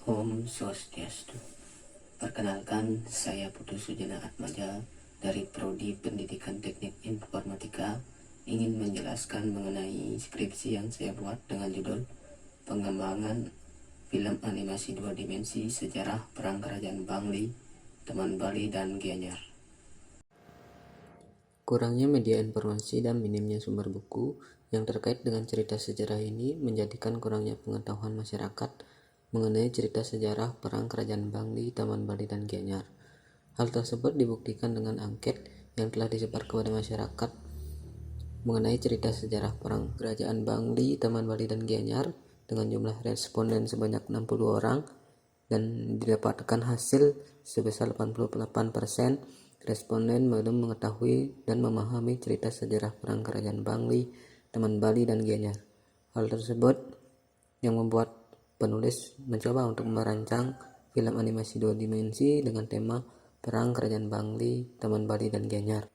Om Swastiastu. Perkenalkan, saya Putu Sujana Atmaja dari Prodi Pendidikan Teknik Informatika ingin menjelaskan mengenai skripsi yang saya buat dengan judul Pengembangan Film Animasi 2 Dimensi Sejarah Perang Kerajaan Bangli, Taman Bali, dan Gianyar. Kurangnya media informasi dan minimnya sumber buku yang terkait dengan cerita sejarah ini menjadikan kurangnya pengetahuan masyarakat mengenai cerita sejarah Perang Kerajaan Bangli, Taman Bali, dan Gianyar. Hal tersebut dibuktikan dengan angket yang telah disebar kepada masyarakat mengenai cerita sejarah Perang Kerajaan Bangli, Taman Bali, dan Gianyar dengan jumlah responden sebanyak 62 orang dan didapatkan hasil sebesar 88%. Responden belum mengetahui dan memahami cerita sejarah Perang Kerajaan Bangli, Taman Bali, dan Gianyar. Hal tersebut yang membuat penulis mencoba untuk merancang film animasi 2 dimensi dengan tema Perang Kerajaan Bangli, Taman Bali, dan Gianyar.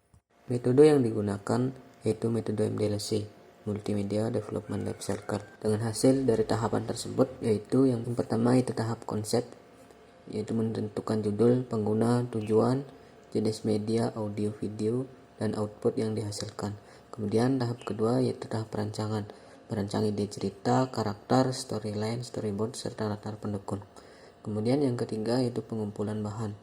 Metode yang digunakan yaitu metode MDLC, Multimedia Development Life Cycle. Dengan hasil dari tahapan tersebut yaitu yang pertama itu tahap konsep, yaitu menentukan judul, pengguna, tujuan, jenis media, audio, video, dan output yang dihasilkan. Kemudian tahap kedua yaitu tahap perancangan, merancang ide cerita, karakter, storyline, storyboard, serta latar pendukung. Kemudian yang ketiga yaitu pengumpulan bahan.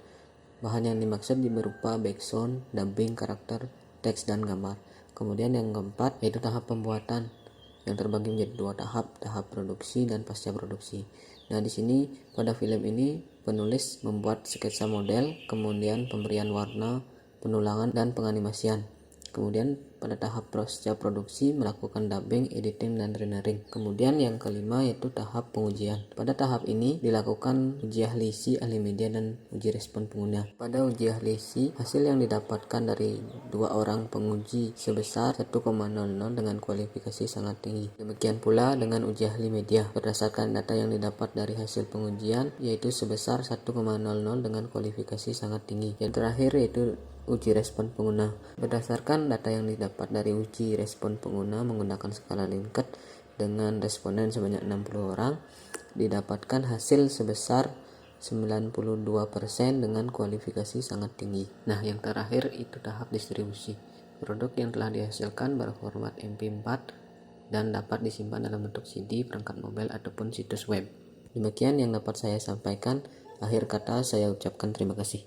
Bahan yang dimaksud berupa background, dubbing, karakter, teks, dan gambar. Kemudian yang keempat yaitu tahap pembuatan yang terbagi menjadi dua tahap, tahap produksi dan pasca produksi. Nah, di sini pada film ini penulis membuat sketsa model, kemudian pemberian warna, penulangan, dan penganimasian. Kemudian pada tahap pasca produksi melakukan dubbing, editing, dan rendering. Kemudian yang kelima yaitu tahap pengujian. Pada tahap ini dilakukan uji ahli isi, ahli media, dan uji respon pengguna. Pada uji ahli isi, hasil yang didapatkan dari 2 orang penguji sebesar 1,00 dengan kualifikasi sangat tinggi. Demikian pula dengan uji ahli media. Berdasarkan data yang didapat dari hasil pengujian yaitu sebesar 1,00 dengan kualifikasi sangat tinggi. Yang terakhir yaitu uji respon pengguna. Berdasarkan data yang didapat dari uji respon pengguna menggunakan skala Likert dengan responden sebanyak 60 orang, didapatkan hasil sebesar 92% dengan kualifikasi sangat tinggi. Nah, yang terakhir itu tahap distribusi. Produk yang telah dihasilkan berformat MP4 dan dapat disimpan dalam bentuk CD, perangkat mobile, ataupun situs web. Demikian yang dapat saya sampaikan. Akhir kata saya ucapkan terima kasih.